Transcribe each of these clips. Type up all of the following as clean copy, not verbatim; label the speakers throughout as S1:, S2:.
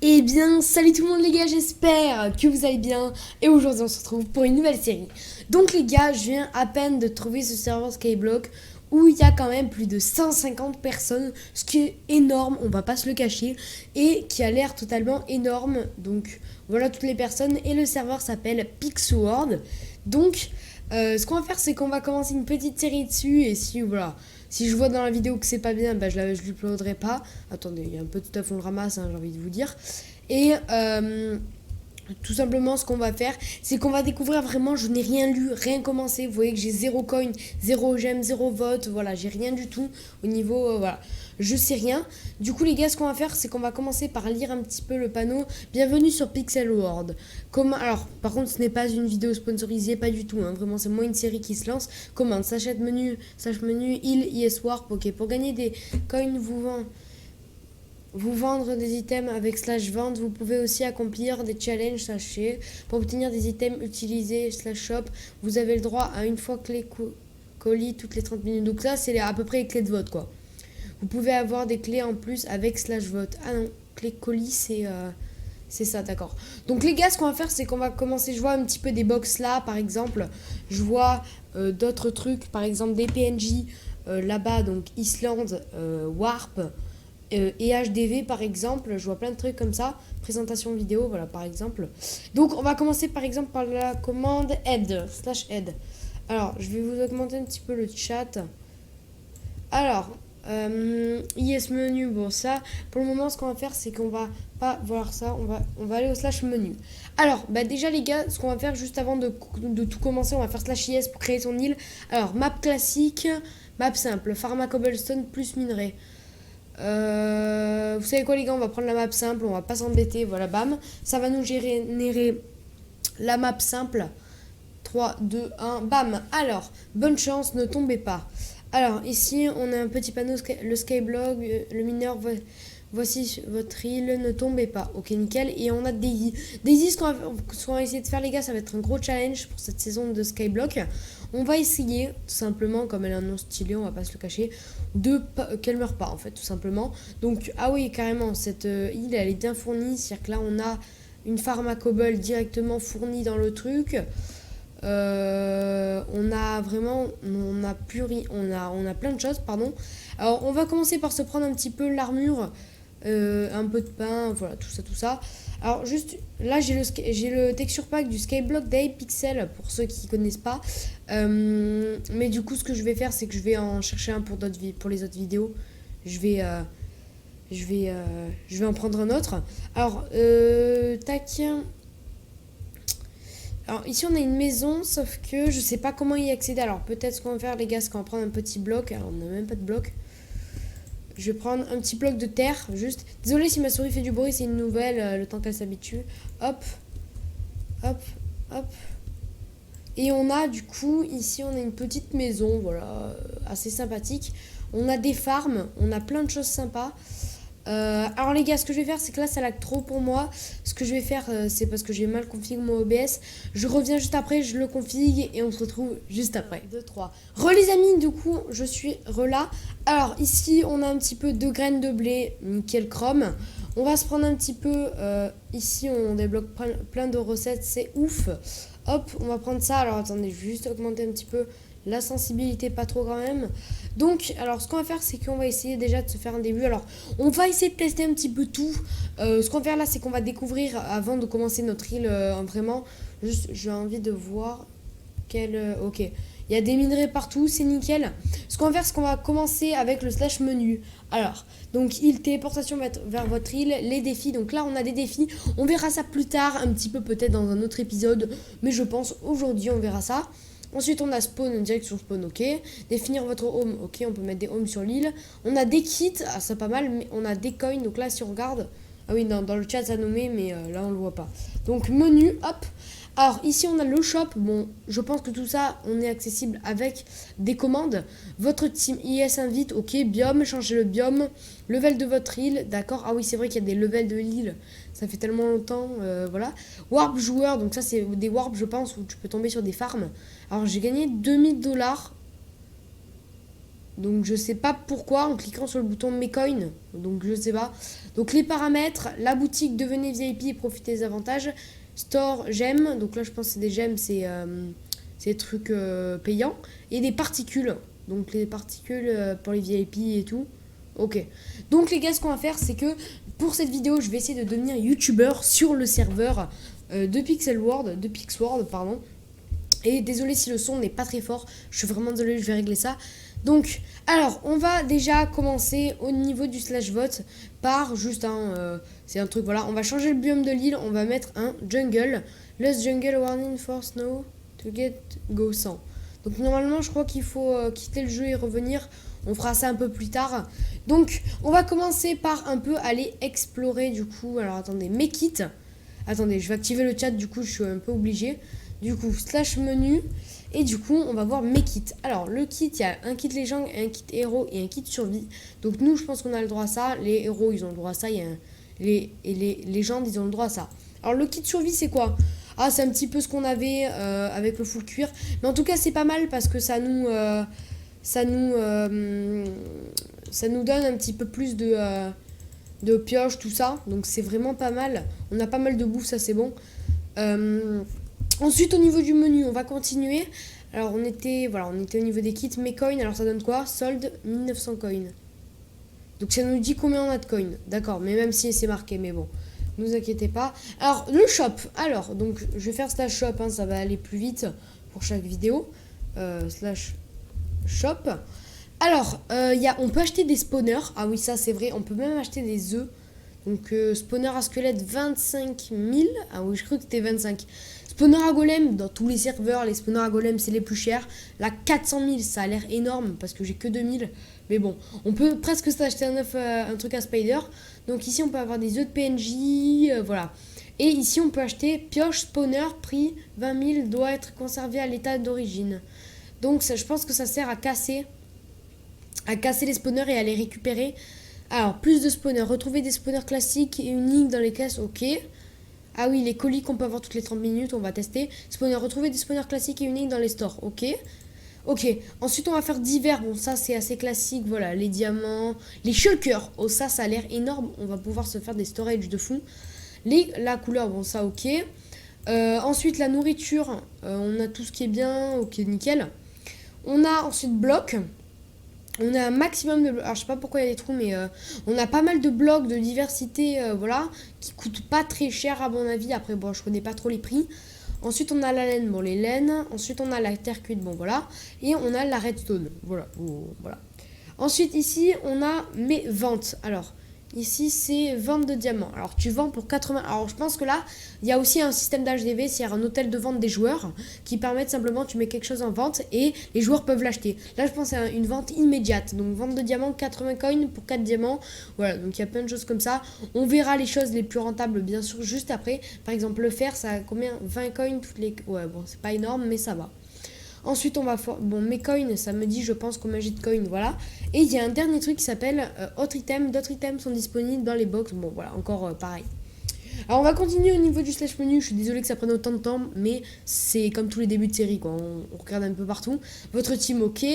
S1: Eh bien, salut tout le monde les gars, j'espère que vous allez bien. Et aujourd'hui, on se retrouve pour une nouvelle série. Donc les gars, je viens à peine de trouver ce serveur Skyblock où il y a quand même plus de 150 personnes, ce qui est énorme, on va pas se le cacher, et qui a l'air totalement énorme. Donc voilà toutes les personnes, et le serveur s'appelle Pixelworld. Donc ce qu'on va faire, c'est qu'on va commencer une petite série dessus, et si voilà, si je vois dans la vidéo que c'est pas bien, bah, je l'uploaderai pas. Attendez, il y a un peu de stuff, on le ramasse, hein, j'ai envie de vous dire. Et tout simplement, ce qu'on va faire, c'est qu'on va découvrir vraiment, je n'ai rien lu, rien commencé. Vous voyez que j'ai zéro coin, zéro j'aime, zéro vote. Voilà, j'ai rien du tout au niveau, voilà. Je sais rien. Du coup, les gars, ce qu'on va faire, c'est qu'on va commencer par lire un petit peu le panneau. Bienvenue sur Pixel World. Comment, alors, par contre, ce n'est pas une vidéo sponsorisée, pas du tout. Hein, vraiment, c'est moi une série qui se lance. Commande, sachet menu, il, IS Warp. Ok, pour gagner des coins, vous vendre des items avec slash vente. Vous pouvez aussi accomplir des challenges, sachez. Pour obtenir des items utilisés slash shop, vous avez le droit à une fois clé colis toutes les 30 minutes. Donc ça, c'est à peu près les clés de vote, quoi. Vous pouvez avoir des clés en plus avec slash vote. Ah non, clé colis, c'est ça, d'accord. Donc les gars, ce qu'on va faire, c'est qu'on va commencer. Je vois un petit peu des box là, par exemple. Je vois d'autres trucs, par exemple des PNJ là-bas, donc Islande, Warp et HDV par exemple. Je vois plein de trucs comme ça. Présentation vidéo, voilà, par exemple. Donc on va commencer par exemple par la commande aide, slash aide. Alors, je vais vous augmenter un petit peu le chat. Alors, IS menu, bon ça, pour le moment ce qu'on va faire c'est qu'on va pas voir ça, on va aller au slash menu. Alors, bah déjà les gars, ce qu'on va faire juste avant de tout commencer, on va faire slash IS pour créer son île. Alors, map classique, map simple, pharma cobblestone plus minerai. Vous savez quoi les gars, on va prendre la map simple, on va pas s'embêter, voilà, bam. Ça va nous générer la map simple. 3, 2, 1, bam. Alors, bonne chance, ne tombez pas. Alors, ici, on a un petit panneau, le Skyblock, le mineur, voici votre île, ne tombez pas. Ok, nickel. Et on a Daisy. Daisy, ce qu'on va essayer de faire, les gars, ça va être un gros challenge pour cette saison de Skyblock. On va essayer, tout simplement, comme elle est un nom stylé, on va pas se le cacher, qu'elle meure pas, en fait, tout simplement. Donc, ah oui, carrément, cette île, elle est bien fournie. C'est-à-dire que là, on a une pharmacobble directement fournie dans le truc. On a vraiment, on a on a plein de choses, pardon. Alors, on va commencer par se prendre un petit peu l'armure, un peu de pain, voilà, tout ça, tout ça. Alors, juste là, j'ai le texture pack du Skyblock d'Apixel pour ceux qui connaissent pas. Mais du coup, ce que je vais faire, c'est que je vais en chercher un pour les autres vidéos. Je vais, je vais en prendre un autre. Alors, tac. Alors ici on a une maison, sauf que je sais pas comment y accéder. Alors peut-être ce qu'on va faire les gars, c'est qu'on va prendre un petit bloc. Alors on n'a même pas de bloc. Je vais prendre un petit bloc de terre, juste. Désolé si ma souris fait du bruit, c'est une nouvelle, le temps qu'elle s'habitue. Hop, hop, hop. Et on a du coup, ici on a une petite maison, voilà, assez sympathique. On a des farms, on a plein de choses sympas. Alors les gars, ce que je vais faire, c'est que là ça lag trop pour moi. Ce que je vais faire, c'est parce que j'ai mal configuré mon OBS. Je reviens juste après, je le config et on se retrouve juste après. 2, 3. Les amis, du coup, je suis là. Alors ici, on a un petit peu de graines de blé, nickel chrome. On va se prendre un petit peu, ici on débloque plein de recettes, c'est ouf. Hop, on va prendre ça. Alors attendez, je vais juste augmenter un petit peu la sensibilité, pas trop quand même. Donc, alors ce qu'on va faire, c'est qu'on va essayer déjà de se faire un début. Alors, on va essayer de tester un petit peu tout. Ce qu'on va faire là, c'est qu'on va découvrir avant de commencer notre île vraiment. Juste, j'ai envie de voir quel. Ok, il y a des minerais partout, c'est nickel. Ce qu'on va faire, c'est qu'on va commencer avec le slash menu. Alors, donc île, téléportation vers votre île, les défis. Donc là, on a des défis. On verra ça plus tard, un petit peu peut-être dans un autre épisode. Mais je pense aujourd'hui, on verra ça. Ensuite, on a spawn, direction spawn, ok. Définir votre home, ok. On peut mettre des homes sur l'île. On a des kits, ah, c'est pas mal, mais on a des coins. Donc là, si on regarde, ah oui, dans le chat, ça nous met, mais là, on le voit pas. Donc, menu, hop. Alors, ici, on a le shop. Bon, je pense que tout ça, on est accessible avec des commandes. Votre team IS invite, ok. Biome, changer le biome. Level de votre île, d'accord. Ah oui, c'est vrai qu'il y a des levels de l'île. Ça fait tellement longtemps, voilà. Warp joueur, donc ça, c'est des warps, je pense, où tu peux tomber sur des farms. Alors, j'ai gagné 2000 $. Donc je sais pas pourquoi en cliquant sur le bouton Mes Coins. Donc je sais pas. Donc les paramètres, la boutique, devenez VIP et profitez des avantages. Store, gemmes. Donc là je pense que c'est des gemmes, c'est des trucs payants. Et des particules. Donc les particules pour les VIP et tout. Ok. Donc les gars, ce qu'on va faire, c'est que pour cette vidéo, je vais essayer de devenir youtubeur sur le serveur de Pixworld, pardon. Et désolé si le son n'est pas très fort, je suis vraiment désolé, je vais régler ça. Donc, alors, on va déjà commencer au niveau du slash vote par juste c'est un truc, voilà, on va changer le biome de l'île, on va mettre un jungle. Less jungle warning for snow to get go 100. Donc normalement, je crois qu'il faut quitter le jeu et revenir. On fera ça un peu plus tard. Donc, on va commencer par un peu aller explorer du coup. Alors, attendez, mes kits. Attendez, je vais activer le chat, du coup, je suis un peu obligé. Du coup, slash menu. Et du coup, on va voir mes kits. Alors, le kit, il y a un kit légende, un kit héros et un kit survie. Donc, nous, je pense qu'on a le droit à ça. Les héros, ils ont le droit à ça. Les légendes, ils ont le droit à ça. Alors, le kit survie, c'est quoi? Ah, c'est un petit peu ce qu'on avait avec le full cuir. Mais en tout cas, c'est pas mal parce que ça nous donne un petit peu plus de pioche, tout ça. Donc, c'est vraiment pas mal. On a pas mal de bouffe, ça, c'est bon. Ensuite, au niveau du menu, on va continuer. Alors, on était au niveau des kits. Mes coins, alors ça donne quoi? Solde 1900 coins. Donc, ça nous dit combien on a de coins. D'accord, mais même si c'est marqué, mais bon, ne vous inquiétez pas. Alors, le shop. Alors, donc, je vais faire slash shop, hein, ça va aller plus vite pour chaque vidéo. Slash shop. Alors, on peut acheter des spawners. Ah oui, ça, c'est vrai. On peut même acheter des œufs. Donc, spawner à squelette 25 000. Ah oui, je crois que c'était 25. Spawner à golem, dans tous les serveurs, les spawners à golem, c'est les plus chers. Là, 400 000, ça a l'air énorme parce que j'ai que 2000. Mais bon, on peut presque s'acheter un truc à spider. Donc ici, on peut avoir des œufs de PNJ, voilà. Et ici, on peut acheter pioche spawner, prix 20 000, doit être conservé à l'état d'origine. Donc, ça, je pense que ça sert à casser les spawners et à les récupérer. Alors, plus de spawners. Retrouver des spawners classiques et uniques dans les caisses, ok. Ah oui, les colis qu'on peut avoir toutes les 30 minutes, on va tester. Spawner, retrouver des spawners classiques et uniques dans les stores, ok. Ok, ensuite on va faire divers, bon ça c'est assez classique, voilà, les diamants, les shulkers, oh ça a l'air énorme, on va pouvoir se faire des storages de fou. La couleur, bon ça ok. Ensuite la nourriture, on a tout ce qui est bien, ok nickel. On a ensuite blocs. On a un maximum de blocs. Alors je sais pas pourquoi il y a des trous, mais on a pas mal de blocs de diversité, voilà, qui coûtent pas très cher à mon avis. Après bon, je connais pas trop les prix. Ensuite on a la laine, bon les laines. Ensuite on a la terre cuite, bon voilà. Et on a la redstone, voilà, voilà. Ensuite ici on a mes ventes. Alors ici c'est vente de diamants. Alors tu vends pour 80. Alors je pense que là il y a aussi un système d'HDV, c'est-à-dire un hôtel de vente des joueurs qui permet simplement tu mets quelque chose en vente et les joueurs peuvent l'acheter. Là je pense à une vente immédiate. Donc vente de diamants, 80 coins pour 4 diamants. Voilà, donc il y a plein de choses comme ça. On verra les choses les plus rentables bien sûr juste après. Par exemple le fer ça a combien? 20 coins toutes les... Ouais bon c'est pas énorme mais ça va. Ensuite, on va... Bon, mes coins, ça me dit, je pense, combien j'ai de coins, voilà. Et il y a un dernier truc qui s'appelle autre item. D'autres items sont disponibles dans les box. Bon, voilà, encore pareil. Alors, on va continuer au niveau du slash menu. Je suis désolée que ça prenne autant de temps, mais c'est comme tous les débuts de série, quoi. On regarde un peu partout. Votre team, ok.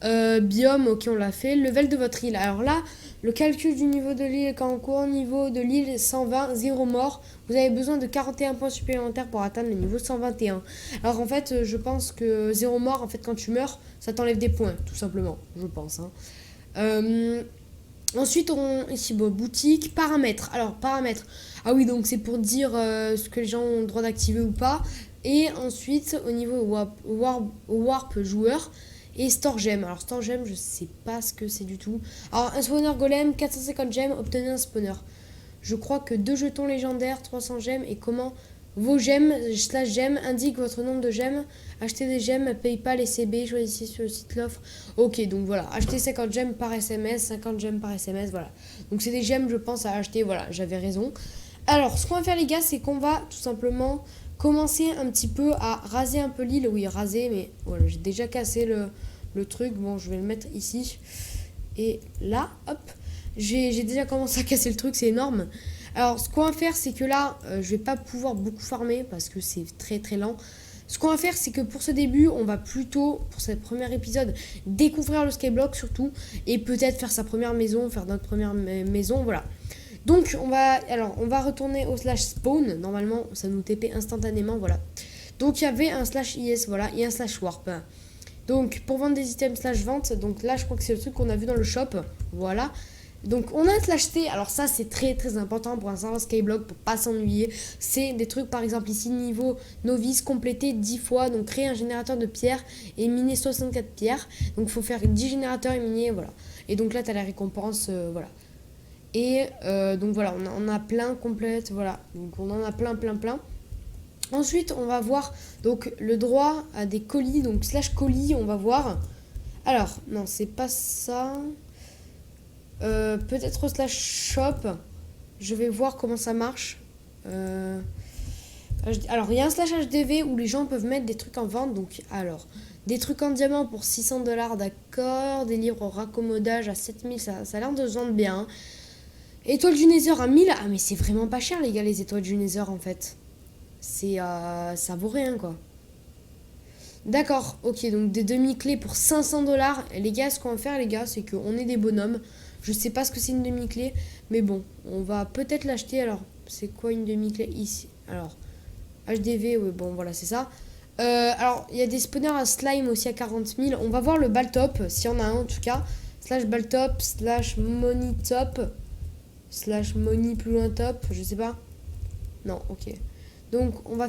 S1: Biome, ok, on l'a fait. Level de votre île. Alors là, le calcul du niveau de l'île quand en cours, niveau de l'île 120, 0 mort. Vous avez besoin de 41 points supplémentaires pour atteindre le niveau 121. Alors en fait, je pense que 0 mort, en fait, quand tu meurs, ça t'enlève des points, tout simplement, je pense. Ensuite, ici, bon, boutique, paramètres. Alors, paramètres. Ah oui, donc c'est pour dire ce que les gens ont le droit d'activer ou pas. Et ensuite, au niveau warp joueur. Et store gem. Alors store gem, je sais pas ce que c'est du tout. Alors un spawner golem, 450 gemmes, obtenez un spawner. Je crois que 2 jetons légendaires, 300 gemmes. Et comment vos gemmes, slash gemmes, indiquent votre nombre de gemmes. Achetez des gemmes, Paypal et CB, choisissez sur le site l'offre. Ok, donc voilà, achetez 50 gemmes par SMS, 50 gemmes par SMS, voilà. Donc c'est des gemmes, je pense, à acheter, voilà, j'avais raison. Alors, ce qu'on va faire les gars, c'est qu'on va tout simplement commencer un petit peu à raser un peu l'île. Oui, raser, mais voilà, j'ai déjà cassé le truc. Bon, je vais le mettre ici. Et là, hop, j'ai déjà commencé à casser le truc, c'est énorme. Alors, ce qu'on va faire, c'est que là, je vais pas pouvoir beaucoup farmer parce que c'est très très lent. Ce qu'on va faire, c'est que pour ce début, on va plutôt, pour ce premier épisode, découvrir le skyblock surtout, et peut-être faire sa première maison, faire notre première maison, voilà. Donc on va retourner au slash spawn, normalement ça nous TP instantanément, voilà. Donc il y avait un slash is, voilà, et un slash warp. Donc pour vendre des items slash vente, donc là je crois que c'est le truc qu'on a vu dans le shop, voilà. Donc on a un slash T, alors ça c'est très très important pour un serveur skyblock pour pas s'ennuyer. C'est des trucs par exemple ici niveau novice complété 10 fois, donc créer un générateur de pierres et miner 64 pierres. Donc il faut faire 10 générateurs et miner, voilà. Et donc là tu as la récompense, voilà. Et donc voilà, on a plein complète, voilà. Donc on en a plein. Ensuite, on va voir donc le droit à des colis, donc slash colis, on va voir. Alors, non, c'est pas ça. Peut-être slash shop. Je vais voir comment ça marche. Alors, il y a un slash HDV où les gens peuvent mettre des trucs en vente. Donc, alors, des trucs en diamant pour 600 $, d'accord. Des livres au raccommodage à 7000, ça a l'air de se vendre bien. Étoiles du Nether à 1000. Ah, mais c'est vraiment pas cher, les gars, les étoiles du Nether, en fait. Ça vaut rien, quoi. D'accord, ok, donc des demi-clés pour 500 $. Les gars, ce qu'on va faire, les gars, c'est qu'on est des bonhommes. Je sais pas ce que c'est une demi-clé, mais bon, on va peut-être l'acheter. Alors, c'est quoi une demi-clé ici? Alors, HDV, oui, bon, voilà, c'est ça. Alors, il y a des spawners à slime aussi à 40 000. On va voir le baltop, s'il y en a un en tout cas. Slash baltop, slash money top, slash money plus loin top, je sais pas. Non, ok. Donc on va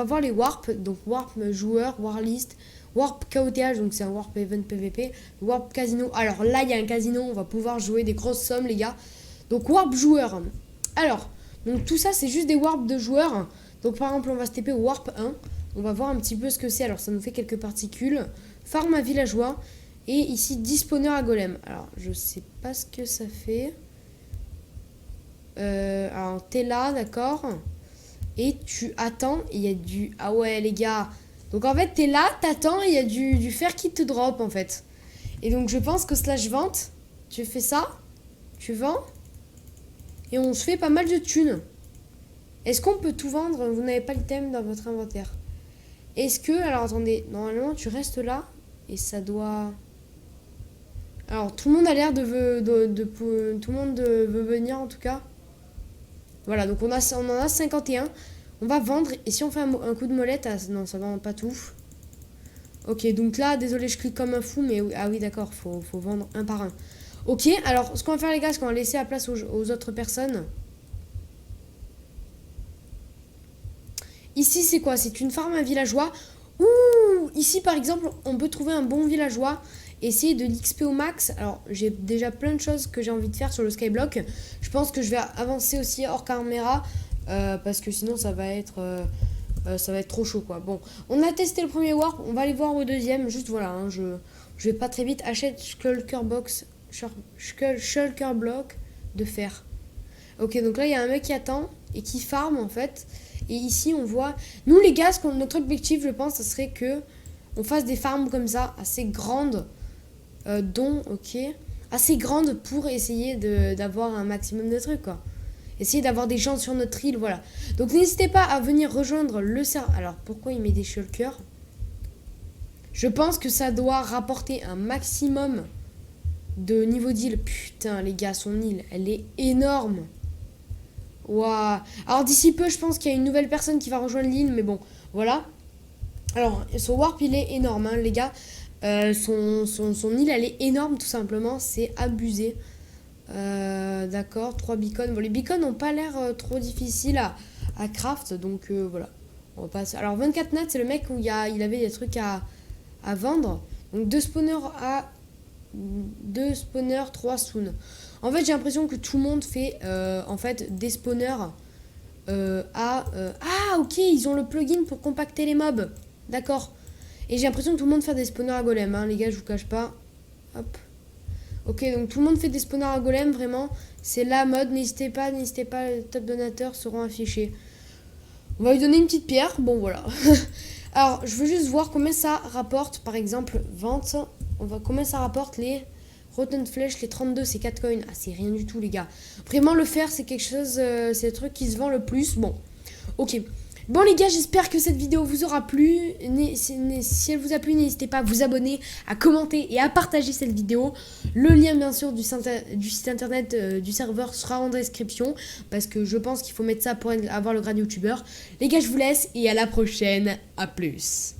S1: voir les warp, donc warp joueur, warlist, warp KOTH, donc c'est un warp event PVP, warp casino. Alors là il y a un casino, on va pouvoir jouer des grosses sommes les gars. Donc warp joueur. Alors, donc tout ça c'est juste des warp de joueurs. Donc par exemple on va se TP au warp 1, on va voir un petit peu ce que c'est. Alors ça nous fait quelques particules, farm à villageois et ici 10 spawners à golem. Alors je sais pas ce que ça fait. Alors t'es là, d'accord. Et tu attends, et il y a du... Ah ouais, les gars. Donc, en fait, t'es là, t'attends, et il y a du fer qui te drop, en fait. Et donc, je pense que slash vente, tu fais ça, tu vends, et on se fait pas mal de thunes. Est-ce qu'on peut tout vendre? Vous n'avez pas l'item dans votre inventaire. Est-ce que... Alors, attendez. Normalement, tu restes là, et ça doit... Alors, tout le monde a l'air tout le monde veut venir, en tout cas. Voilà, donc on en a 51. On va vendre. Et si on fait un coup de molette... non, ça vend pas tout. Ok, donc là, désolé, je clique comme un fou. Mais ah oui, d'accord, faut vendre un par un. Ok, alors, ce qu'on va faire, les gars, c'est qu'on va laisser la place aux autres personnes. Ici, c'est quoi? C'est une farm à villageois. Ouh, ici, par exemple, on peut trouver un bon villageois. Essayer de l'XP au max. Alors j'ai déjà plein de choses que j'ai envie de faire sur le skyblock. Je pense que je vais avancer aussi hors caméra parce que sinon ça va être trop chaud quoi. Bon, on a testé le premier warp, on va aller voir au deuxième. Juste voilà, hein, je vais pas très vite. Achète shulker block de fer. Ok, donc là il y a un mec qui attend et qui farm en fait. Et ici on voit, nous les gars, notre objectif je pense, ça serait que on fasse des farms comme ça assez grandes. Ok, assez grande pour essayer d'avoir un maximum de trucs quoi. Essayer d'avoir des gens sur notre île, voilà. Donc n'hésitez pas à venir rejoindre le serveur. Alors pourquoi il met des shulkers? Je pense que ça doit rapporter un maximum de niveau d'île. Putain les gars, son île, elle est énorme. Waouh. Alors d'ici peu, je pense qu'il y a une nouvelle personne qui va rejoindre l'île, mais bon, voilà. Alors son warp il est énorme hein, les gars. Son île elle est énorme tout simplement, c'est abusé. D'accord, 3 beacons. Bon, les beacons n'ont pas l'air trop difficiles à craft, donc voilà. On va passer. Alors 24 nats, c'est le mec où il avait des trucs à vendre. Donc 2 spawners, 3 soon. En fait j'ai l'impression que tout le monde fait en fait des spawners ah ok, ils ont le plugin pour compacter les mobs. D'accord. Et j'ai l'impression que tout le monde fait des spawners à golem, hein, les gars, je vous cache pas. Hop. Ok, donc tout le monde fait des spawners à golem, vraiment. C'est la mode, n'hésitez pas, les top donateurs seront affichés. On va lui donner une petite pierre, bon voilà. Alors, je veux juste voir combien ça rapporte, par exemple, vente. Combien ça rapporte les Rotten Flesh, les 32, c'est 4 coins. Ah, c'est rien du tout, les gars. Vraiment, le fer, c'est quelque chose, c'est le truc qui se vend le plus. Bon, ok. Bon les gars, j'espère que cette vidéo vous aura plu. Si elle vous a plu, n'hésitez pas à vous abonner, à commenter et à partager cette vidéo. Le lien bien sûr du site internet du serveur sera en description, parce que je pense qu'il faut mettre ça pour avoir le grade youtubeur. Les gars, je vous laisse et à la prochaine. À plus.